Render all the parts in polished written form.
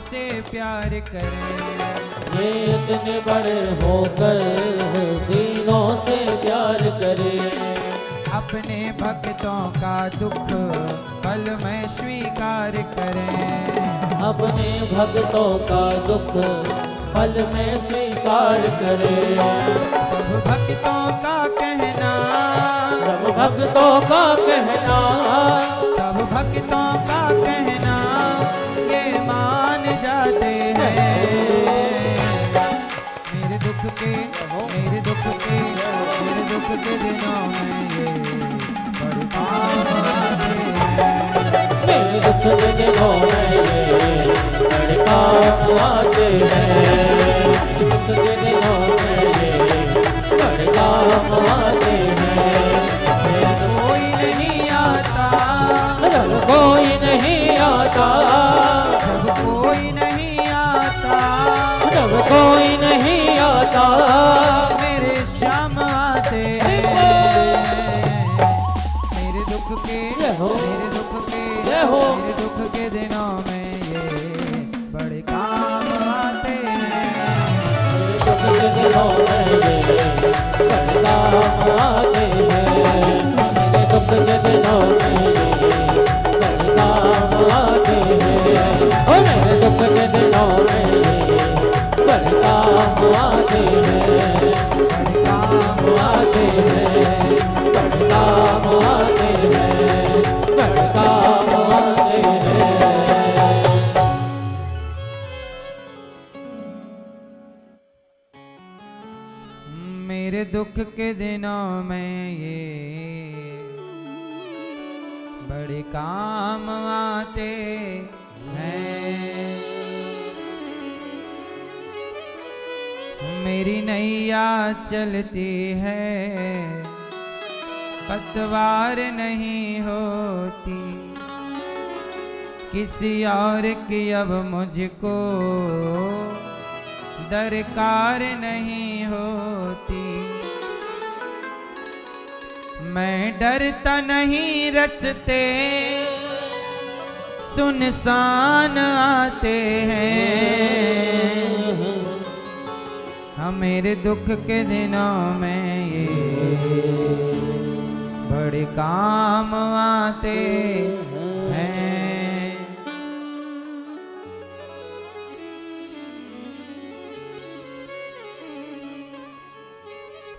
से प्यार करें। ये इतने बड़े होकर दीनों से प्यार करें। अपने भक्तों का दुख पल में स्वीकार करें। अपने भक्तों का दुख पल में स्वीकार करें। सब भक्तों का कहना, सब भक्तों का कहना, सब भक्तों का कहना ये मान जाते हैं। मेरे दुख के मेरे दुख के मेरे दुख के दिनों में ये बड़े काम आते हैं। मेरे दुख के दिनों में ये बड़े काम आते हैं। दुख के दिनों में ये बड़े काम आते हैं। कोई नहीं आता, जब कोई नहीं आता, जब कोई नहीं आता, जब कोई नहीं आता, मेरे श्याम आते हैं। मेरे दुख के मेरे दुख के मेरे दुख के दिनों में ये बड़े काम आते हैं। मेरे दुख के दिनों में ये बड़े काम आते हैं। मेरे दुख के दिनों में ये बड़े काम आते हैं। और मेरे दुख के दिनों में ये बड़े काम आते हैं। बड़े काम आते हैं, बड़े काम आते हैं, बड़े काम आते हैं। मेरे दुख के दिनों में ये बड़े काम आते हैं। मेरी नैया चलती है, पतवार नहीं होती, किसी और की अब मुझको दरकार नहीं होती। मैं डरता नहीं, रस्ते सुनसान आते हैं। हाँ, मेरे दुख के दिनों में ये बड़े काम आते हैं।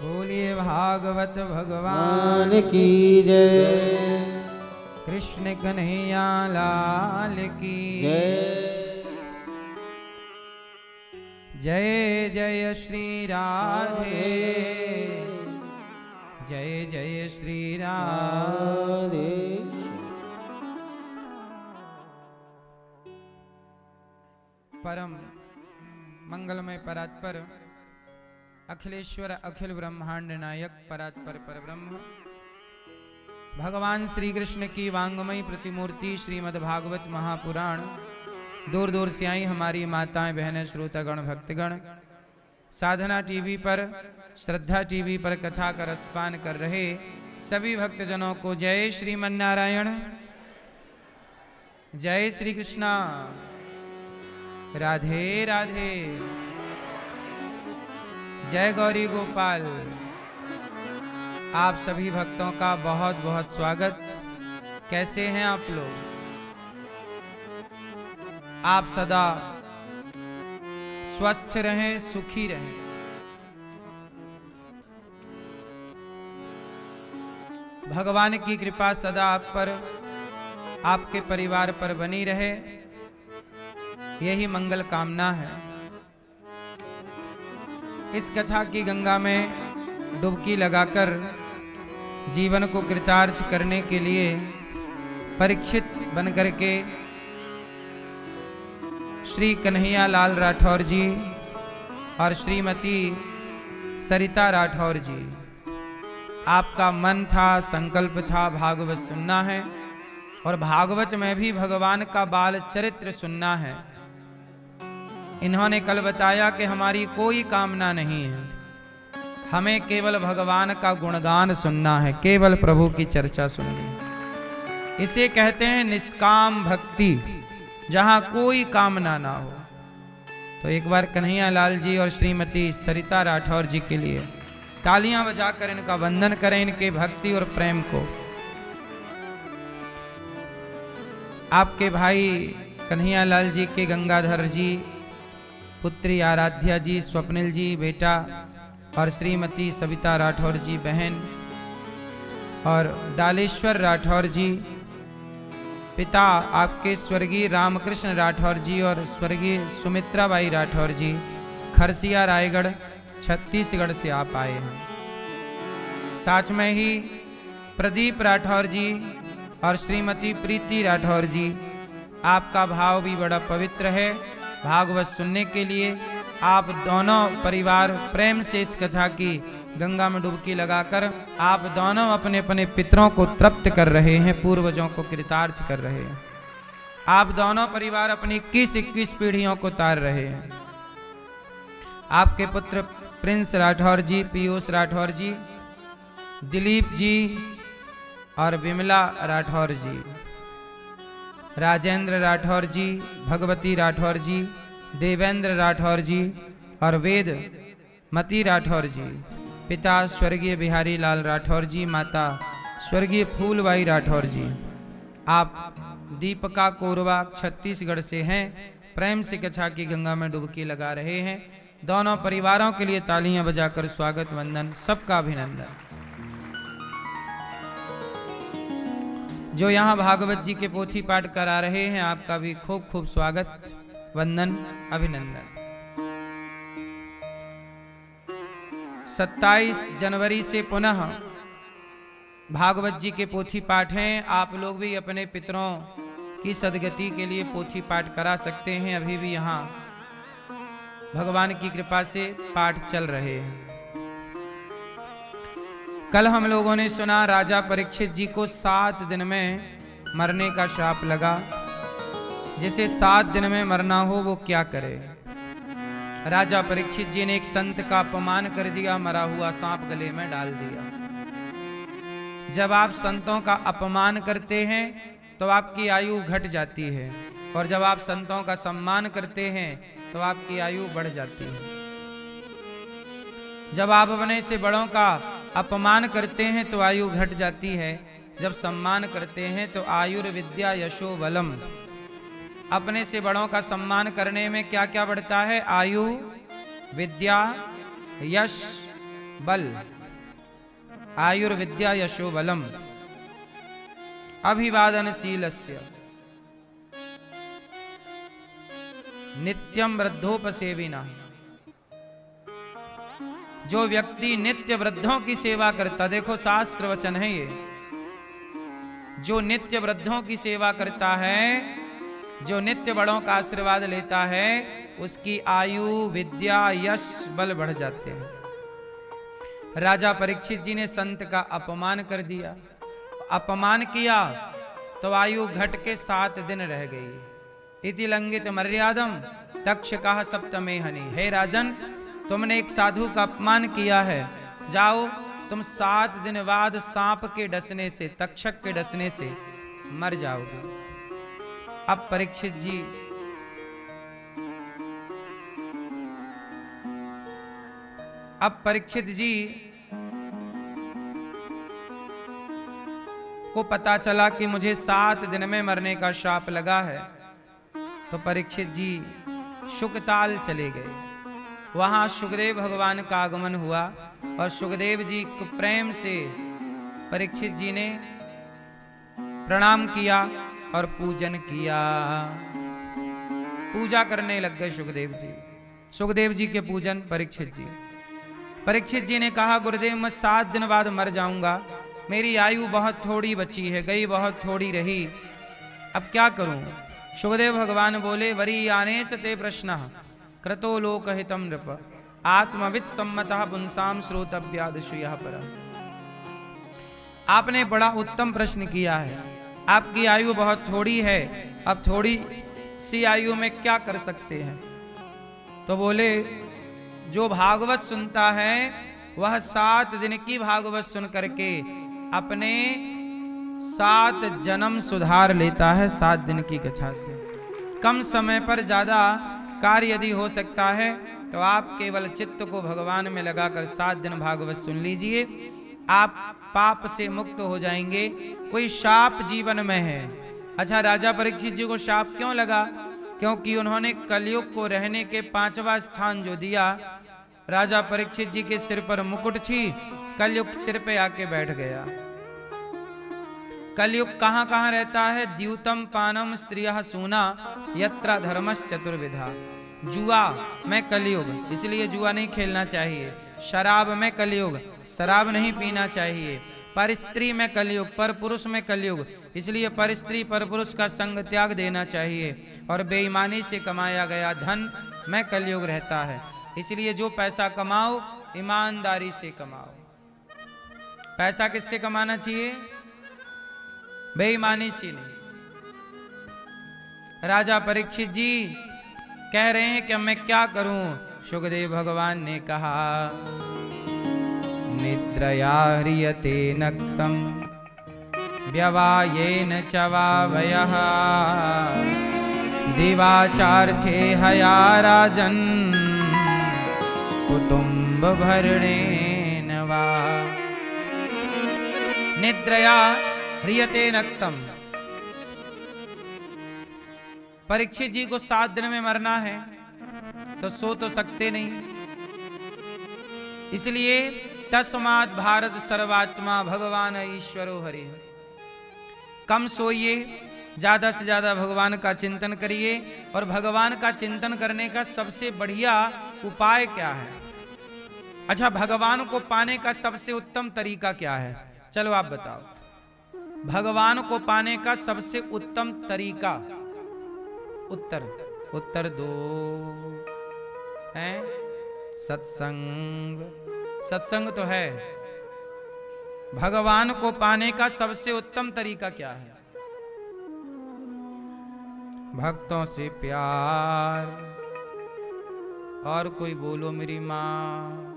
बोलिए भागवत भगवान की जय। कृष्ण कन्हैया लाल की जय। जय जय श्री राधे, जय जय श्री राधे। परम मंगलमय परात्पर अखिलेश्वर अखिल ब्रह्मांड नायक परात्पर परब्रह्म भगवान श्री कृष्ण की वांगमयी प्रतिमूर्ति श्रीमद् भागवत महापुराण दूर दूर से आई हमारी माताएं बहनें श्रोतागण भक्तगण साधना टीवी पर श्रद्धा टीवी पर कथा का रसपान कर रहे सभी भक्तजनों को जय श्रीमन नारायण, जय श्री कृष्णा, राधे राधे, जय गौरी गोपाल। आप सभी भक्तों का बहुत बहुत स्वागत। कैसे हैं आप लोग? आप सदा स्वस्थ रहें, सुखी रहें। भगवान की कृपा सदा आप पर, आपके परिवार पर बनी रहे, यही मंगल कामना है। इस कथा की गंगा में डुबकी लगाकर जीवन को कृतार्थ करने के लिए परीक्षित बनकर के श्री कन्हैया लाल राठौर जी और श्रीमती सरिता राठौर जी, आपका मन था, संकल्प था भागवत सुनना है और भागवत में भी भगवान का बाल चरित्र सुनना है। इन्होंने कल बताया कि हमारी कोई कामना नहीं है, हमें केवल भगवान का गुणगान सुनना है, केवल प्रभु की चर्चा सुननी है। इसे कहते हैं निष्काम भक्ति, जहां कोई कामना ना हो। तो एक बार कन्हैया लाल जी और श्रीमती सरिता राठौर जी के लिए तालियां बजाकर इनका वंदन करें, इनके भक्ति और प्रेम को। आपके भाई कन्हैया लाल जी के गंगाधर जी, पुत्री आराध्या जी, स्वप्निल जी बेटा, और श्रीमती सविता राठौर जी बहन, और डालेश्वर राठौर जी पिता आपके स्वर्गीय रामकृष्ण राठौर जी और स्वर्गीय सुमित्रा बाई राठौर जी खरसिया रायगढ़ छत्तीसगढ़ से आप आए हैं। साथ में ही प्रदीप राठौर जी और श्रीमती प्रीति राठौर जी, आपका भाव भी बड़ा पवित्र है। भागवत सुनने के लिए आप दोनों परिवार प्रेम से इस कथा की गंगा में डुबकी लगाकर आप दोनों अपने अपने पितरों को तृप्त कर रहे हैं, पूर्वजों को कृतार्थ कर रहे हैं। आप दोनों परिवार अपनी 21 पीढ़ियों को तार रहे हैं। आपके पुत्र प्रिंस राठौर जी, पीयूष राठौर जी, दिलीप जी और विमला राठौर जी, राजेंद्र राठौर जी, भगवती राठौर जी, देवेंद्र राठौर जी और वेद मती राठौर जी, पिता स्वर्गीय बिहारी लाल राठौर जी, माता स्वर्गीय फूलबाई राठौर जी। आप दीपका कोरबा छत्तीसगढ़ से हैं, प्रेम से कथा की गंगा में डुबकी लगा रहे हैं। दोनों परिवारों के लिए तालियां बजाकर स्वागत वंदन, सबका अभिनंदन। जो यहाँ भागवत जी के पोथी पाठ करा रहे हैं, आपका भी खूब खूब स्वागत वंदन अभिनंदन। 27 जनवरी से पुनः भागवत जी के पोथी पाठ हैं। आप लोग भी अपने पितरों की सदगति के लिए पोथी पाठ करा सकते हैं। अभी भी यहाँ भगवान की कृपा से पाठ चल रहे हैं। कल हम लोगों ने सुना राजा परीक्षित जी को 7 दिन में मरने का श्राप लगा। जिसे 7 दिन में मरना हो वो क्या करे। राजा परीक्षित जी ने एक संत का अपमान कर दिया, मरा हुआ सांप गले में डाल दिया। जब आप संतों का अपमान करते हैं तो आपकी आयु घट जाती है, और जब आप संतों का सम्मान करते हैं तो आपकी आयु बढ़ जाती है। जब आप अपने से बड़ों का अपमान करते हैं तो आयु घट जाती है, जब सम्मान करते हैं तो आयुर्विद्या यशो बलम। अपने से बड़ों का सम्मान करने में क्या क्या बढ़ता है? आयु, विद्या, यश, बल। आयुर्विद्या यशो बलम। अभिवादनशीलस्य नित्यम वृद्धोपसेविना। जो व्यक्ति नित्य वृद्धों की सेवा करता, देखो शास्त्र वचन है ये, जो नित्य वृद्धों की सेवा करता है, जो नित्य बड़ों का आशीर्वाद लेता है, उसकी आयु, विद्या, यश, बल बढ़ जाते हैं। राजा परीक्षित जी ने संत का अपमान कर दिया। अपमान किया तो आयु घट के 7 दिन रह गई। इति लंघित मर्यादम तक्षकः सप्तमे हनि। हे राजन, तुमने एक साधु का अपमान किया है, जाओ तुम 7 दिन बाद सांप के डसने से, तक्षक के डसने से मर जाओगे। अब परीक्षित जी को पता चला कि मुझे 7 दिन में मरने का श्राप लगा है, तो परीक्षित जी शुकताल चले गए। वहां सुखदेव भगवान का आगमन हुआ और सुखदेव जी को प्रेम से परीक्षित जी ने प्रणाम किया और पूजन किया। पूजा करने लग गए सुखदेव जी। सुखदेव जी के पूजन परीक्षित जी। परीक्षित जी ने कहा, गुरुदेव मैं 7 दिन बाद मर जाऊंगा, मेरी आयु बहुत थोड़ी बची है, गई बहुत थोड़ी रही, अब क्या करूं। सुखदेव भगवान बोले, वरी आने सते प्रश्न क्रतो लोकहितम नृप आत्मविद सम्मतः पुंसाम श्रोतव्यादिशुयः पर। आपने बड़ा उत्तम प्रश्न किया है। आपकी आयु बहुत थोड़ी है, अब थोड़ी सी आयु में क्या कर सकते हैं। तो बोले, जो भागवत सुनता है वह 7 दिन की भागवत सुन करके अपने 7 जन्म सुधार लेता है 7 दिन की कथा से। कम समय पर ज़्यादा कार्य यदि हो सकता है तो आप केवल चित्त को भगवान में लगाकर 7 दिन भागवत सुन लीजिए, आप पाप से मुक्त हो जाएंगे। कोई शाप जीवन में है। अच्छा, राजा परीक्षित जी को शाप क्यों लगा? क्योंकि उन्होंने कलयुग को रहने के 5वां स्थान जो दिया, राजा परीक्षित जी के सिर पर मुकुट थी, कलयुग सिर पे आके बैठ गया। कलयुग कहाँ कहाँ रहता है? द्यूतम पानम स्त्रियः सूना यत्र धर्मश्च चतुर्विधा। जुआ में कलयुग, इसलिए जुआ नहीं खेलना चाहिए। शराब में कलयुग, शराब नहीं पीना चाहिए। पर स्त्री में कलयुग, पर पुरुष में कलयुग, इसलिए पर स्त्री पर पुरुष का संग त्याग देना चाहिए। और बेईमानी से कमाया गया धन में कलयुग रहता है, इसलिए जो पैसा कमाओ ईमानदारी से कमाओ। पैसा किससे कमाना चाहिए? बेईमानी से नहीं। राजा परीक्षित जी कह रहे हैं कि मैं क्या करूं? सुखदेव भगवान ने कहा, निद्रया ह्रियते नक्तम व्यवायेन च वावयः दिवाचार्थे हया राजन् कुटुंब भरणेन वा। निद्रया ह्रियते नक्तम। परीक्षित जी को 7 दिन में मरना है तो सो तो सकते नहीं, इसलिए तस्मात् भारत सर्वात्मा भगवान ईश्वरो हरि। कम सोइए, ज्यादा से ज्यादा भगवान का चिंतन करिए। और भगवान का चिंतन करने का सबसे बढ़िया उपाय क्या है? अच्छा, भगवान को पाने का सबसे उत्तम तरीका क्या है? चलो आप बताओ। भगवान को पाने का सबसे उत्तम तरीका, उत्तर दो है सत्संग। सत्संग तो है। भगवान को पाने का सबसे उत्तम तरीका क्या है? भक्तों से प्यार। और कोई बोलो मेरी मां।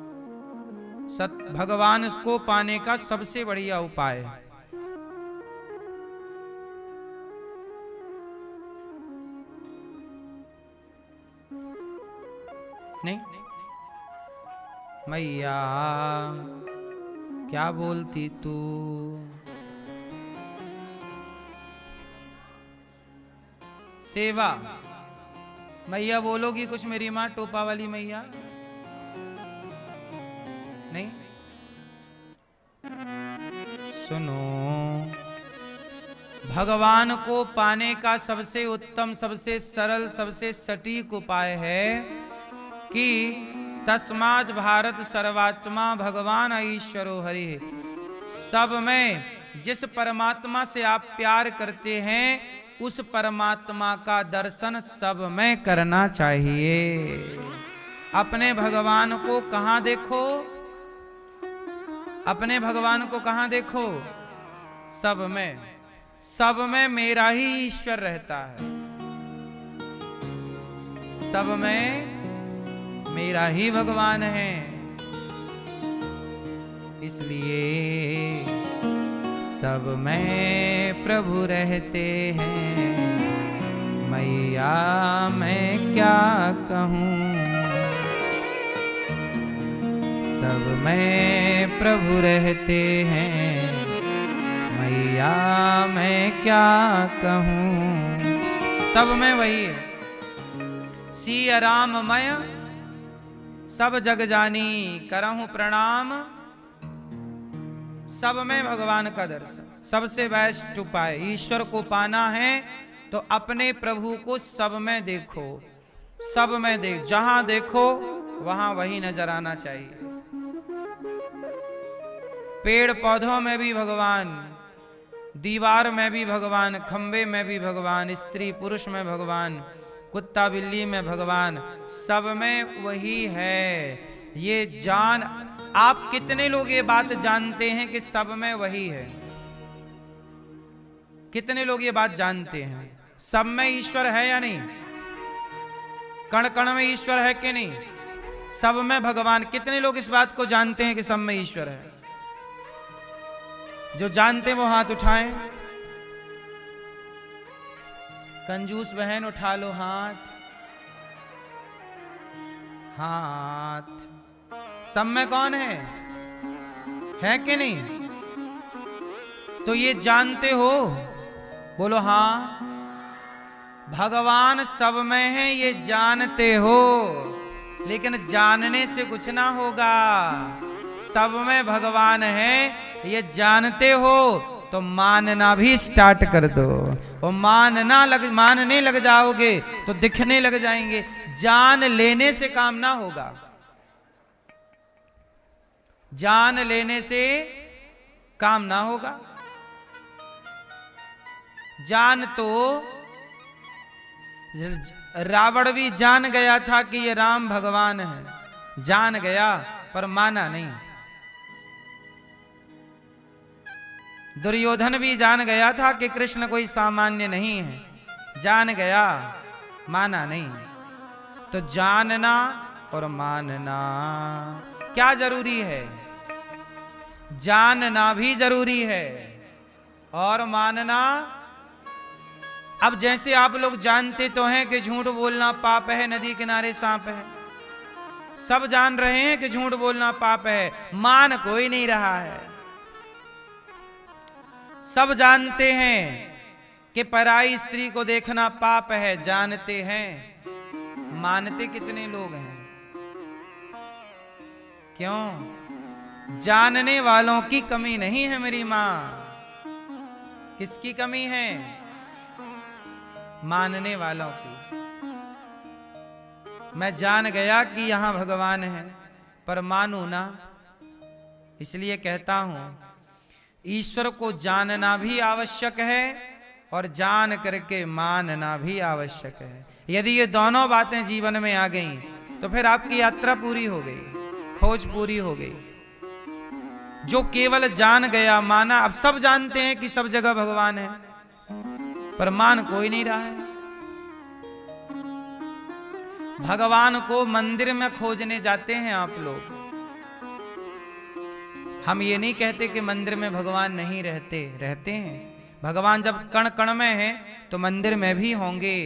भगवान को पाने का सबसे बढ़िया उपाय नहीं? मैया क्या बोलती तू? सेवा। मैया बोलोगी कुछ मेरी माँ? टोपा वाली मैया नहीं? सुनो, भगवान को पाने का सबसे उत्तम, सबसे सरल, सबसे सटीक उपाय है कि तस्मात् भारत सर्वात्मा भगवान ईश्वरो हरि। सब में जिस परमात्मा से आप प्यार करते हैं उस परमात्मा का दर्शन सब में करना चाहिए। अपने भगवान को कहाँ देखो? अपने भगवान को कहाँ देखो? सब में। सब में मेरा ही ईश्वर रहता है। सब में मेरा ही भगवान है, इसलिए सब में प्रभु रहते हैं। मैया मैं क्या कहूँ, सब में प्रभु रहते हैं। मैया मैं क्या कहूँ, सब में वही है। सिया राममय सब जग जानी, करहूं प्रणाम सब में भगवान का दर्शन। सबसे बेस्ट उपाय, ईश्वर को पाना है तो अपने प्रभु को सब में देखो। सब में देख, जहां देखो वहां वही नजर आना चाहिए। पेड़ पौधों में भी भगवान, दीवार में भी भगवान, खंबे में भी भगवान, स्त्री पुरुष में भगवान, कुत्ता बिल्ली में भगवान, सब में वही है। ये जान, आप कितने लोग ये बात जानते हैं कि सब में वही है? कितने लोग ये बात जानते हैं? सब में ईश्वर है या नहीं? कण कण में ईश्वर है कि नहीं? सब में भगवान। कितने लोग इस बात को जानते हैं कि सब में ईश्वर है? जो जानते हैं वो हाथ उठाएं। कंजूस बहन उठा लो हाथ, हाथ। सब में कौन है कि नहीं? तो ये जानते हो? बोलो हाँ। भगवान सब में है ये जानते हो, लेकिन जानने से कुछ ना होगा। सब में भगवान है ये जानते हो तो मानना भी स्टार्ट कर दो। और मानने लग जाओगे तो दिखने लग जाएंगे। जान लेने से काम ना होगा। जान लेने से काम ना होगा। जान तो रावण भी जान गया था कि ये राम भगवान है, जान गया पर माना नहीं। दुर्योधन भी जान गया था कि कृष्ण कोई सामान्य नहीं है, जान गया माना नहीं। तो जानना और मानना क्या जरूरी है? जानना भी जरूरी है और मानना। अब जैसे आप लोग जानते तो हैं कि झूठ बोलना पाप है, नदी किनारे सांप है। सब जान रहे हैं कि झूठ बोलना पाप है, मान कोई नहीं रहा है। सब जानते हैं कि पराई स्त्री को देखना पाप है, जानते हैं, मानते कितने लोग हैं? क्यों? जानने वालों की कमी नहीं है मेरी मां। किसकी कमी है? मानने वालों की। मैं जान गया कि यहां भगवान है पर मानू ना। इसलिए कहता हूं ईश्वर को जानना भी आवश्यक है और जान करके मानना भी आवश्यक है। यदि ये दोनों बातें जीवन में आ गईं तो फिर आपकी यात्रा पूरी हो गई, खोज पूरी हो गई। जो केवल जान गया माना, अब सब जानते हैं कि सब जगह भगवान है पर मान कोई नहीं रहा है। भगवान को मंदिर में खोजने जाते हैं आप लोग। हम ये नहीं कहते कि मंदिर में भगवान नहीं रहते, रहते हैं। भगवान जब कण कण में है तो मंदिर में भी होंगे।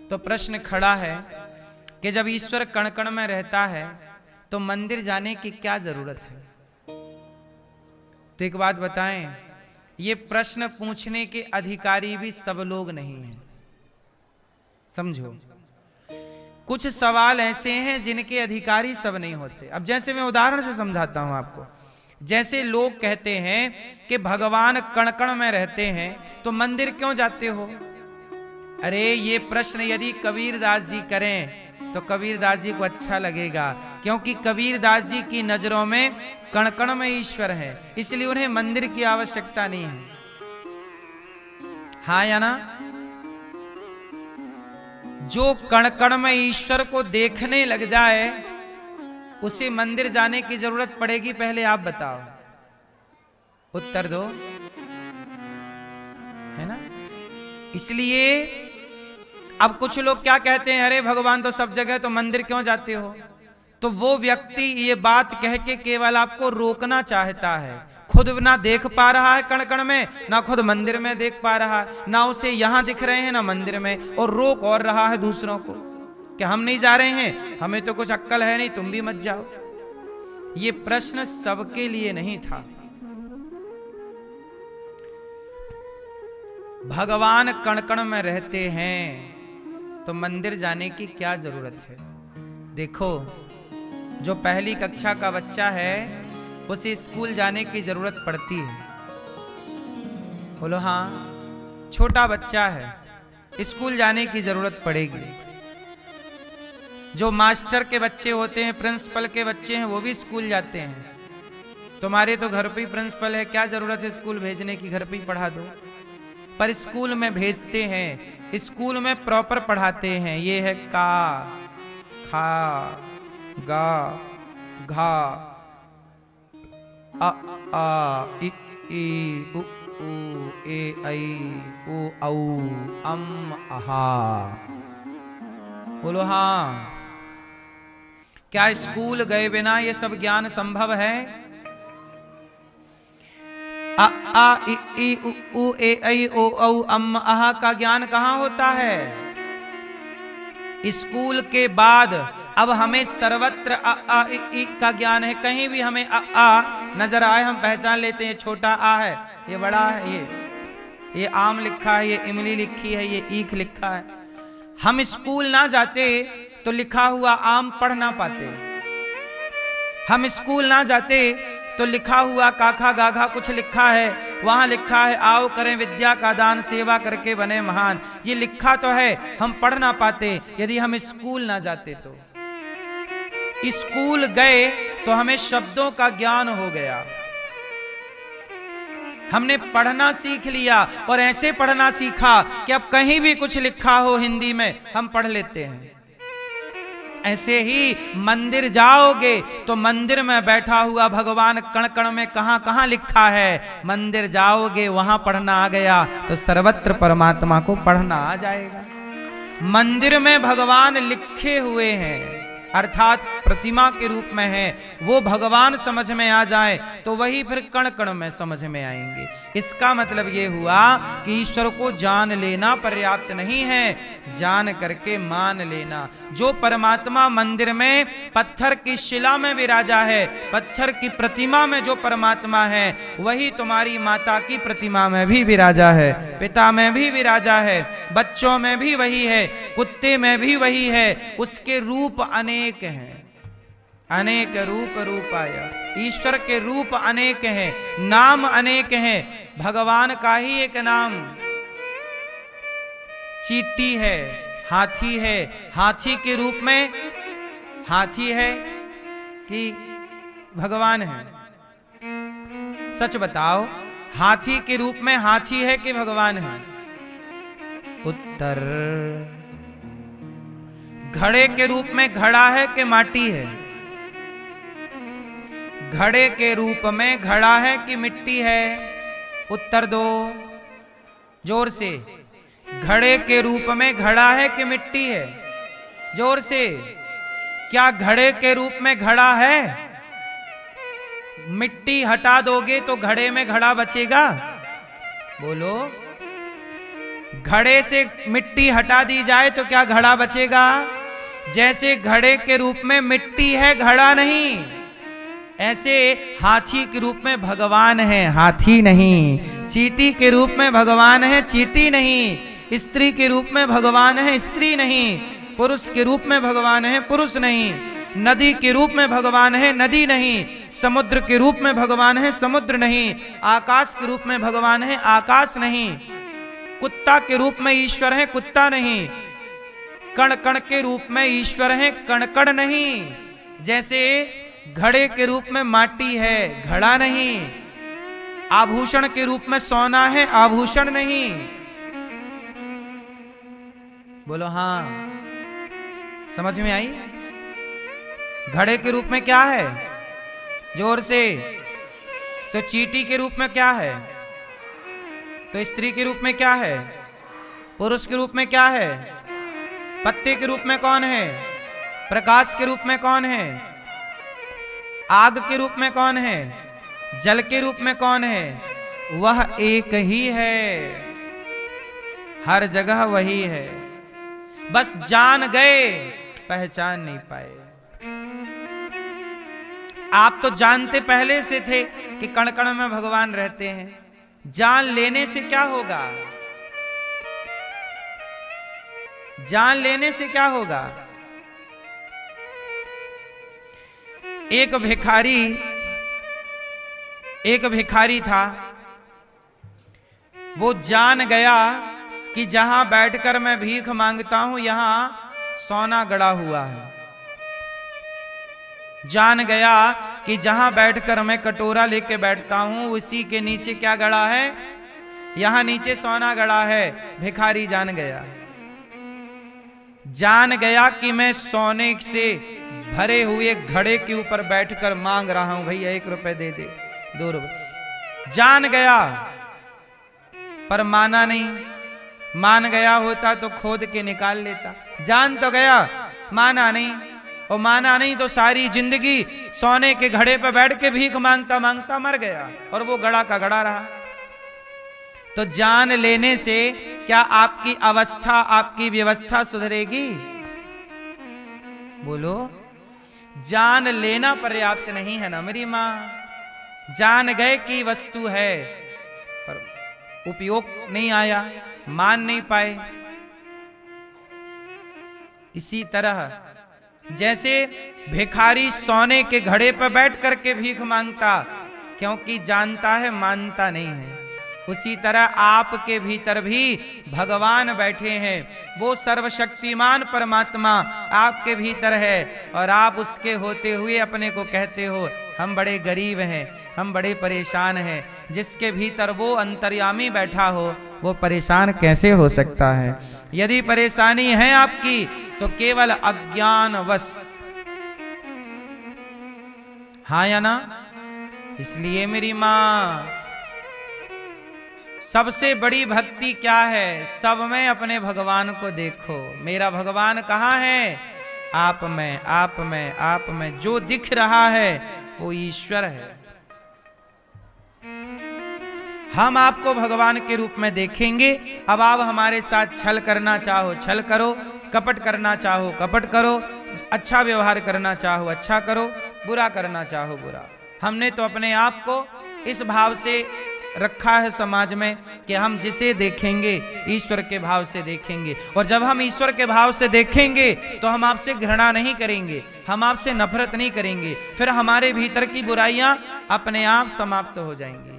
तो प्रश्न खड़ा है कि जब ईश्वर कण कण में रहता है तो मंदिर जाने की क्या जरूरत है? तो एक बात बताएं, ये प्रश्न पूछने के अधिकारी भी सब लोग नहीं हैं। समझो, कुछ सवाल ऐसे हैं जिनके अधिकारी सब नहीं होते। अब जैसे मैं उदाहरण से समझाता हूं आपको। जैसे लोग कहते हैं कि भगवान कण कण में रहते हैं तो मंदिर क्यों जाते हो? अरे ये प्रश्न यदि कबीरदास जी करें तो कबीरदास जी को अच्छा लगेगा, क्योंकि कबीरदास जी की नजरों में कण कण में ईश्वर है, इसलिए उन्हें मंदिर की आवश्यकता नहीं है। हाँ या ना? जो कण कण में ईश्वर को देखने लग जाए उसे मंदिर जाने की जरूरत पड़ेगी? पहले आप बताओ, उत्तर दो, है ना? इसलिए अब कुछ लोग क्या कहते हैं, अरे भगवान तो सब जगह, तो मंदिर क्यों जाते हो? तो वो व्यक्ति ये बात कह के केवल आपको रोकना चाहता है। खुद ना देख पा रहा है कण कण में, ना खुद मंदिर में देख पा रहा है, ना उसे यहां दिख रहे हैं ना मंदिर में, और रोक और रहा है दूसरों को कि हम नहीं जा रहे हैं, हमें तो कुछ अक्कल है नहीं, तुम भी मत जाओ। ये प्रश्न सबके लिए नहीं था। भगवान कण कण में रहते हैं तो मंदिर जाने की क्या जरूरत है? देखो, जो पहली कक्षा का बच्चा है उसे स्कूल जाने की जरूरत पड़ती है। बोलो हाँ। छोटा बच्चा है, स्कूल जाने की जरूरत पड़ेगी। जो मास्टर के बच्चे होते हैं, प्रिंसिपल के बच्चे हैं, वो भी स्कूल जाते हैं। तुम्हारे तो घर पे ही प्रिंसिपल है, क्या जरूरत है स्कूल भेजने की? घर पे ही पढ़ा दो। पर स्कूल में भेजते हैं, स्कूल में प्रॉपर पढ़ाते हैं। ये है का, खा, गा, घा, अ, आ, इ, उ, ए, ऐ, ओ, औ, अम, आहा। बोलो हाँ। क्या स्कूल गए बिना ये सब ज्ञान संभव है? अ आ इ ई उ ऊ ए ऐ ओ औ अम अहा का ज्ञान कहाँ होता है? स्कूल के बाद अब हमें सर्वत्र अ आ इ ई का ज्ञान है। कहीं भी हमें अ आ नजर आए हम पहचान लेते हैं, छोटा आ है, ये बड़ा है, ये आम लिखा है, ये इमली लिखी है, ये ईख लिखा है। हम स्कूल ना जाते तो लिखा हुआ आम पढ़ ना पाते। हम स्कूल ना जाते तो लिखा हुआ काखा गाघा कुछ लिखा है, वहां लिखा है आओ करें विद्या का दान, सेवा करके बने महान। ये लिखा तो है, हम पढ़ ना पाते यदि हम स्कूल ना जाते तो। स्कूल गए तो हमें शब्दों का ज्ञान हो गया, हमने पढ़ना सीख लिया और ऐसे पढ़ना सीखा कि अब कहीं भी कुछ लिखा हो हिंदी में हम पढ़ लेते हैं। ऐसे ही मंदिर जाओगे तो मंदिर में बैठा हुआ भगवान कण कण में कहां कहां लिखा है, मंदिर जाओगे वहां पढ़ना आ गया तो सर्वत्र परमात्मा को पढ़ना आ जाएगा। मंदिर में भगवान लिखे हुए हैं अर्थात प्रतिमा के रूप में है, वो भगवान समझ में आ जाए तो वही फिर कण कण में समझ में आएंगे। इसका मतलब ये हुआ कि ईश्वर को जान लेना पर्याप्त नहीं है, जान करके मान लेना। जो परमात्मा मंदिर में पत्थर की शिला में विराजा है, पत्थर की प्रतिमा में जो परमात्मा है, वही तुम्हारी माता की प्रतिमा में भी विराजा है, पिता में भी विराजा है, बच्चों में भी वही है, कुत्ते में भी वही है। उसके रूप अनेक हैं, अनेक रूप रूपाया। ईश्वर के रूप अनेक हैं, नाम अनेक हैं। भगवान का ही एक नाम चींटी है, हाथी है। हाथी के रूप में हाथी है कि भगवान है? सच बताओ, हाथी के रूप में हाथी है कि भगवान है? उत्तर। घड़े के रूप में घड़ा है कि माटी है? घड़े के रूप में घड़ा है कि मिट्टी है? उत्तर दो जोर से। घड़े के रूप में घड़ा है कि मिट्टी है? जोर से। क्या घड़े के रूप में घड़ा है? मिट्टी हटा दोगे तो घड़े में घड़ा बचेगा? बोलो। घड़े से मिट्टी हटा दी जाए तो क्या घड़ा बचेगा? जैसे घड़े के रूप में मिट्टी है, घड़ा नहीं, ऐसे हाथी के रूप में भगवान है, हाथी नहीं। चींटी के रूप में भगवान है, चींटी नहीं। स्त्री के रूप में भगवान है, स्त्री नहीं। पुरुष के रूप में भगवान है, पुरुष नहीं। नदी के रूप में भगवान है, नदी नहीं। समुद्र के रूप में भगवान है, समुद्र नहीं। आकाश के रूप में भगवान है, आकाश नहीं। कुत्ता के रूप में ईश्वर है, कुत्ता नहीं। कण कण के रूप में ईश्वर है, कण कण नहीं। जैसे घड़े के रूप में माटी है, घड़ा नहीं। आभूषण के रूप में सोना है, आभूषण नहीं। बोलो हाँ, समझ में आई? घड़े के रूप में क्या है? जोर से। तो चींटी के रूप में क्या है? तो स्त्री के रूप में क्या है? पुरुष के रूप में क्या है? पत्ते के रूप में कौन है? प्रकाश के रूप में कौन है? आग के रूप में कौन है? जल के रूप में कौन है? वह एक ही है, हर जगह वही है। बस जान गए, पहचान नहीं पाए। आप तो जानते पहले से थे कि कण कण में भगवान रहते हैं। जान लेने से क्या होगा? जान लेने से क्या होगा? एक भिखारी था। वो जान गया कि जहां बैठकर मैं भीख मांगता हूं यहां सोना गड़ा हुआ है। जान गया कि जहां बैठकर मैं कटोरा लेके बैठता हूं उसी के नीचे क्या गड़ा है? यहां नीचे सोना गड़ा है। भिखारी जान गया। जान गया कि मैं सोने से भरे हुए घड़े के ऊपर बैठकर मांग रहा हूं, भैया 1 रुपए दे दे, 2 रुपए। जान गया पर माना नहीं। मान गया होता तो खोद के निकाल लेता। जान तो गया, माना नहीं। और माना नहीं तो सारी जिंदगी सोने के घड़े पर बैठ के भीख मांगता मांगता मर गया और वो गड़ा का गड़ा रहा। तो जान लेने से क्या आपकी अवस्था, आपकी व्यवस्था सुधरेगी? बोलो, जान लेना पर्याप्त नहीं है ना मेरी मां। जान गए कि वस्तु है पर उपयोग नहीं आया, मान नहीं पाए। इसी तरह जैसे भिखारी सोने के घड़े पर बैठ करके भीख मांगता क्योंकि जानता है, मानता नहीं है, उसी तरह आपके भीतर भी भगवान बैठे हैं। वो सर्वशक्तिमान परमात्मा आपके भीतर है और आप उसके होते हुए अपने को कहते हो हम बड़े गरीब हैं, हम बड़े परेशान हैं। जिसके भीतर वो अंतर्यामी बैठा हो वो परेशान कैसे हो सकता है? यदि परेशानी है आपकी तो केवल अज्ञानवश, हाँ या ना? इसलिए मेरी मां, सबसे बड़ी भक्ति क्या है? सब में अपने भगवान को देखो। मेरा भगवान कहाँ है? आप में, आप में, आप में। जो दिख रहा है वो ईश्वर है। हम आपको भगवान के रूप में देखेंगे। अब आप हमारे साथ छल करना चाहो छल करो, कपट करना चाहो कपट करो, अच्छा व्यवहार करना चाहो अच्छा करो, बुरा करना चाहो बुरा। हमने तो अपने आप को इस भाव से रखा है समाज में कि हम जिसे देखेंगे ईश्वर के भाव से देखेंगे। और जब हम ईश्वर के भाव से देखेंगे तो हम आपसे घृणा नहीं करेंगे, हम आपसे नफरत नहीं करेंगे। फिर हमारे भीतर की बुराइयां अपने आप समाप्त हो जाएंगी।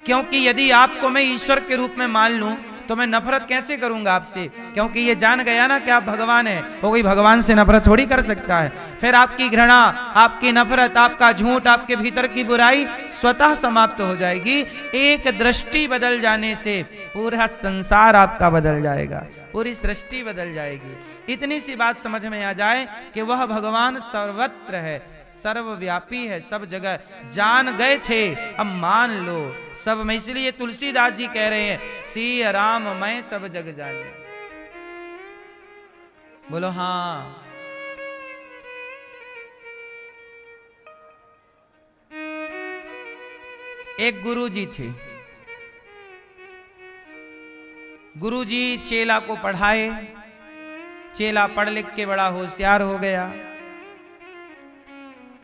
क्योंकि यदि आपको मैं ईश्वर के रूप में मान लूं तो मैं नफरत कैसे करूंगा आपसे? क्योंकि ये जान गया ना कि आप भगवान हैं। वो कोई भगवान से नफरत थोड़ी कर सकता है। फिर आपकी घृणा, आपकी नफरत, आपका झूठ, आपके भीतर की बुराई स्वतः समाप्त हो जाएगी। एक दृष्टि बदल जाने से पूरा संसार आपका बदल जाएगा, पूरी सृष्टि बदल जाएगी। इतनी सी बात समझ में आ जाए कि वह भगवान सर्वत्र है, सर्वव्यापी है, सब जगह। जान गए थे, अब मान लो सब में। इसलिए तुलसीदास जी कह रहे हैं सिय राम मैं सब जग जाने। बोलो हाँ। एक गुरुजी थे। गुरुजी चेला को पढ़ाए। चेला पढ़ लिख के बड़ा होशियार हो गया।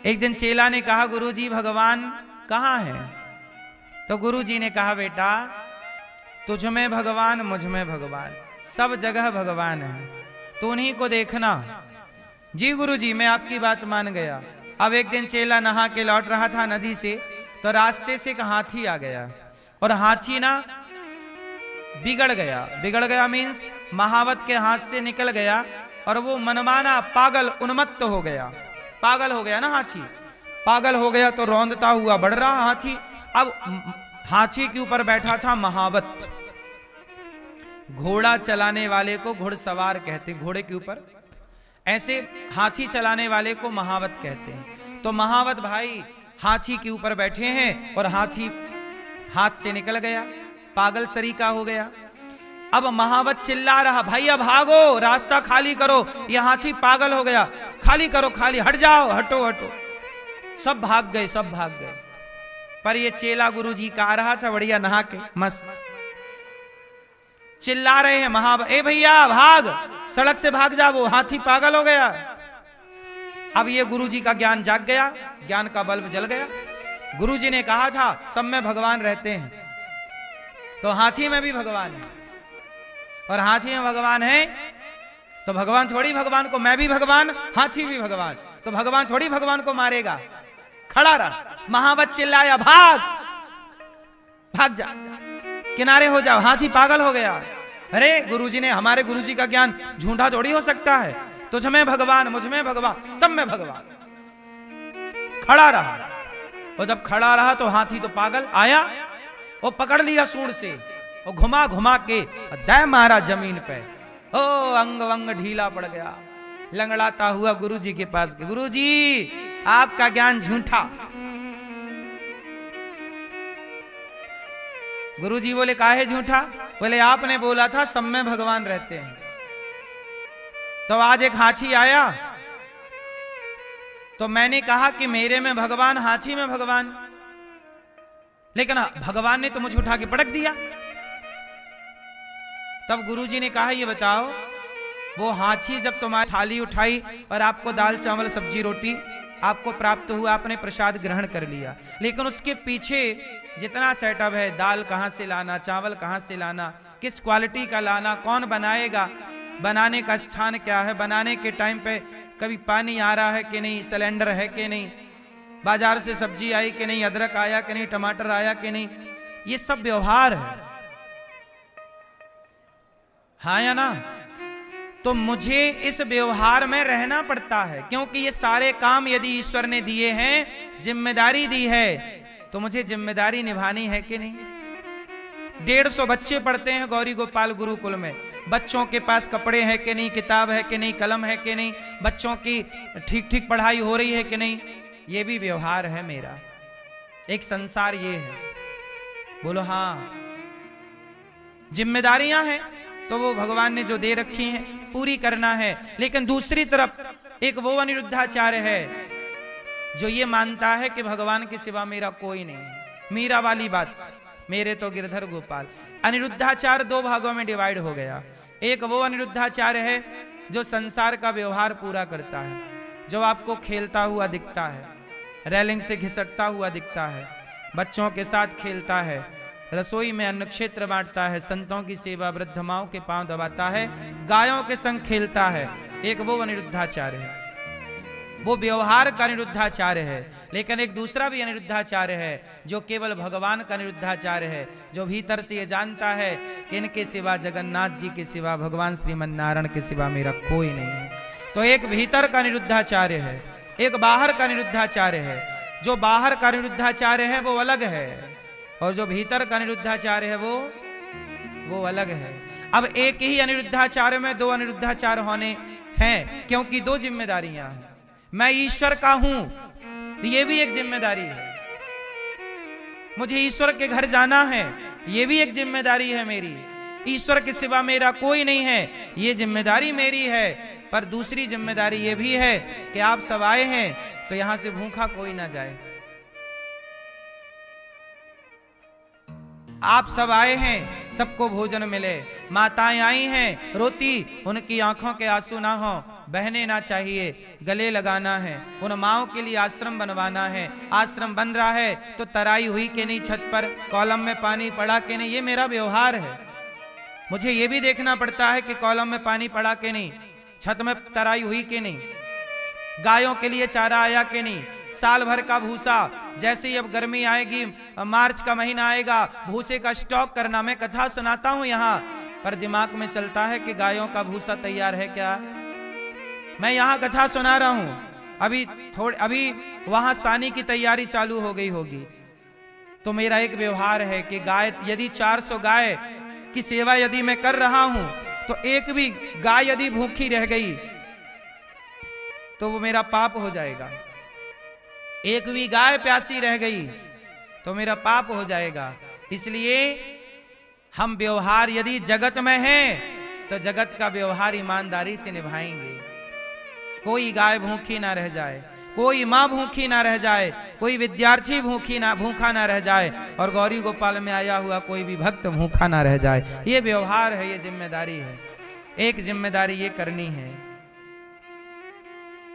एक दिन चेला ने कहा गुरुजी भगवान कहाँ है? तो गुरुजी ने कहा बेटा तुझ में भगवान, मुझ में भगवान, सब जगह भगवान है, तो उन्हीं को देखना। जी गुरुजी मैं आपकी बात मान गया। अब एक दिन चेला नहा के लौट रहा था नदी से, तो रास्ते से एक हाथी आ गया और हाथी ना बिगड़ गया। बिगड़ गया मीन्स महावत के हाथ से निकल गया और वो मनमाना पागल उन्मत्त हो गया। पागल हो गया ना हाथी, पागल हो गया तो रौंदता हुआ बढ़ रहा हाथी। अब हाथी के ऊपर बैठा था महावत। घोड़ा चलाने वाले को घुड़सवार कहते, घोड़े के ऊपर, ऐसे हाथी चलाने वाले को महावत कहते हैं। तो महावत भाई हाथी के ऊपर बैठे हैं और हाथी हाथ से निकल गया, पागल सरीका हो गया। अब महावत चिल्ला रहा भैया भागो, रास्ता खाली करो, यह हाथी पागल हो गया, खाली करो, खाली, हट जाओ, हटो हटो। सब भाग गए, सब भाग गए। पर ये चेला गुरुजी का आ रहा था बढ़िया नहा के मस्त। चिल्ला रहे हैं महावत, ए भैया भाग, सड़क से भाग जा, वो हाथी पागल हो गया। अब ये गुरुजी का ज्ञान जाग गया, ज्ञान का बल्ब जल गया। गुरुजी ने कहा था सब में भगवान रहते हैं, तो हाथी में भी भगवान है। और हाथी में भगवान है तो भगवान थोड़ी भगवान को, मैं भी भगवान, हाथी भी भगवान, तो भगवान थोड़ी भगवान को मारेगा। खड़ा रहा। महावत चिल्लाया भाग, भाग जा, किनारे हो जाओ, हाथी पागल हो गया। अरे गुरुजी ने, हमारे गुरुजी का ज्ञान झूठा थोड़ी हो सकता है। तुझ में भगवान, मुझ में भगवान, सब में भगवान। खड़ा रहा और जब खड़ा रहा तो हाथी तो पागल आया, वो पकड़ लिया सूंड से और घुमा घुमा के दय मारा जमीन पे। ओ अंग वंग ढीला पड़ गया। लंगड़ाता हुआ गुरुजी के पास गया, गुरुजी आपका ज्ञान झूठा। गुरुजी बोले काहे झूठा? बोले आपने बोला था सब में भगवान रहते हैं। तो आज एक हाथी आया तो मैंने कहा कि मेरे में भगवान, हाथी में भगवान, लेकिन भगवान ने तो मुझे उठा के पटक दिया। तब गुरुजी ने कहा, ये बताओ, वो हाथी जब तुम्हारी थाली उठाई और आपको दाल चावल सब्जी रोटी आपको प्राप्त हुआ, आपने प्रसाद ग्रहण कर लिया, लेकिन उसके पीछे जितना सेटअप है, दाल कहां से लाना, चावल कहां से लाना, किस क्वालिटी का लाना, कौन बनाएगा, बनाने का स्थान क्या है, बनाने के टाइम पे कभी पानी आ रहा है कि नहीं, सिलेंडर है कि नहीं, बाजार से सब्जी आई कि नहीं, अदरक आया कि नहीं, टमाटर आया कि नहीं, ये सब व्यवहार है, हाँ या ना। तो मुझे इस व्यवहार में रहना पड़ता है, क्योंकि ये सारे काम यदि ईश्वर ने दिए हैं, जिम्मेदारी दी है, तो मुझे जिम्मेदारी निभानी है कि नहीं। 150 बच्चे पढ़ते हैं गौरी गोपाल गुरुकुल में, बच्चों के पास कपड़े हैं कि नहीं, किताब है कि नहीं, कलम है कि नहीं, बच्चों की ठीक ठीक पढ़ाई हो रही है कि नहीं, ये भी व्यवहार है मेरा। एक संसार ये है, बोलो हाँ। जिम्मेदारियां हैं तो वो भगवान ने जो दे रखी हैं पूरी करना है, लेकिन दूसरी तरफ एक वो अनिरुद्धाचार्य है जो ये मानता है कि भगवान के सिवा मेरा कोई नहीं। मीरा वाली बात, मेरे तो गिरधर गोपाल। अनिरुद्धाचार्य दो भागों में डिवाइड हो गया। एक वो अनिरुद्धाचार्य है जो संसार का व्यवहार पूरा करता है, जो आपको खेलता हुआ दिखता है, रेलिंग से घिसटता हुआ दिखता है, बच्चों के साथ खेलता है, रसोई में अन्न क्षेत्र बांटता है, संतों की सेवा, वृद्ध माओं के पांव दबाता है, गायों के संग खेलता है। एक वो अनिरुद्धाचार्य है, वो व्यवहार का अनिरुद्धाचार्य है। लेकिन एक दूसरा भी अनिरुद्धाचार्य है जो केवल भगवान का अनिरुद्धाचार्य है, जो भीतर से ये जानता है कि इनके सिवा, जगन्नाथ जी के सिवा, भगवान श्रीमन्नारायण के सिवा मेरा कोई नहीं है। तो एक भीतर का अनिरुद्धाचार्य है, एक बाहर का अनिरुद्धाचार्य है। जो बाहर का अनिरुद्धाचार्य है वो अलग है, और जो भीतर का अनिरुद्धाचार्य है वो अलग है। अब एक ही अनिरुद्धाचार्य में दो अनिरुद्धाचार्य होने हैं, क्योंकि दो जिम्मेदारियां हैं। मैं ईश्वर का हूं, ये भी एक जिम्मेदारी है। मुझे ईश्वर के घर जाना है, ये भी एक जिम्मेदारी है मेरी। ईश्वर के सिवा मेरा कोई नहीं है, ये जिम्मेदारी मेरी है। पर दूसरी जिम्मेदारी ये भी है कि आप सब आए हैं तो यहां से भूखा कोई ना जाए। आप सब आए हैं, सबको भोजन मिले। माताएं आई हैं, रोती, उनकी आंखों के आंसू ना हो, बहने ना चाहिए, गले लगाना है। उन माओं के लिए आश्रम बनवाना है। आश्रम बन रहा है तो तराई हुई कि नहीं, छत पर कॉलम में पानी पड़ा कि नहीं, ये मेरा व्यवहार है। मुझे ये भी देखना पड़ता है कि कॉलम में पानी पड़ा कि नहीं, छत में तराई हुई कि नहीं, गायों के लिए चारा आया कि नहीं, साल भर का भूसा, जैसे ही अब गर्मी आएगी, मार्च का महीना आएगा, भूसे का स्टॉक करना। मैं कथा सुनाता हूं यहां, पर दिमाग में चलता है कि गायों का भूसा तैयार है क्या। मैं यहां कथा सुना रहा हूं, अभी वहां सानी की तैयारी चालू हो गई होगी। तो मेरा एक व्यवहार है कि गाय, यदि 400 गाय की सेवा यदि मैं कर रहा हूं, तो एक भी गाय यदि भूखी रह गई तो वो मेरा पाप हो जाएगा। एक भी गाय प्यासी रह गई तो मेरा पाप हो जाएगा। इसलिए हम व्यवहार यदि जगत में हैं तो जगत का व्यवहार ईमानदारी से निभाएंगे। कोई गाय भूखी ना रह जाए, कोई माँ भूखी ना रह जाए, कोई विद्यार्थी भूखा ना रह जाए, और गौरी गोपाल में आया हुआ कोई भी भक्त भूखा ना रह जाए। ये व्यवहार है, ये जिम्मेदारी है। एक जिम्मेदारी ये करनी है।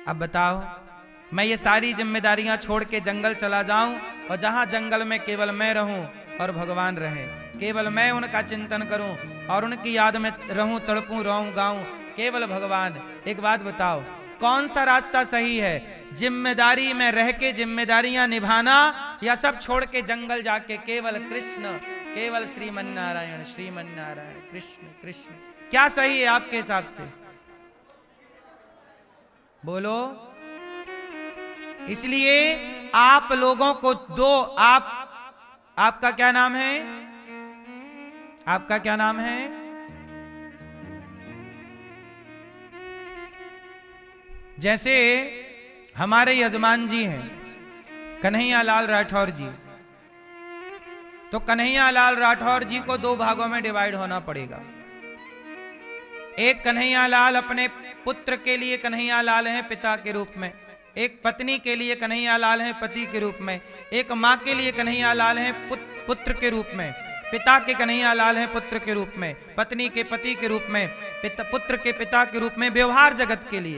अब बताओ, मैं ये सारी जिम्मेदारियां छोड़ के जंगल चला जाऊं, और जहां जंगल में केवल मैं रहूं और भगवान रहे, केवल मैं उनका चिंतन करूं और उनकी याद में रहूं, तड़पूं, रोऊं, गाऊं, केवल भगवान। एक बात बताओ, कौन सा रास्ता सही है? जिम्मेदारी में रह के जिम्मेदारियां निभाना, या सब छोड़ के जंगल जाके केवल कृष्ण, केवल श्रीमन्नारायण, श्रीमन्नारायण, कृष्ण कृष्ण? क्या सही है आपके हिसाब से? बोलो। इसलिए आप लोगों को दो, आपका क्या नाम है? आपका क्या नाम है? जैसे हमारे यजमान जी हैं कन्हैया लाल राठौर जी, तो कन्हैया लाल राठौर जी को दो भागों में डिवाइड होना पड़ेगा। एक कन्हैया लाल अपने पुत्र के लिए कन्हैया लाल हैं पिता के रूप में, एक पत्नी के लिए कन्हैया लाल है पति के रूप में, एक माँ के लिए कन्हैया लाल है पुत्र के रूप में, पिता के कन्हैया लाल है पुत्र के रूप में, पत्नी के पति के रूप में, पुत्र के पिता के रूप में, व्यवहार जगत के लिए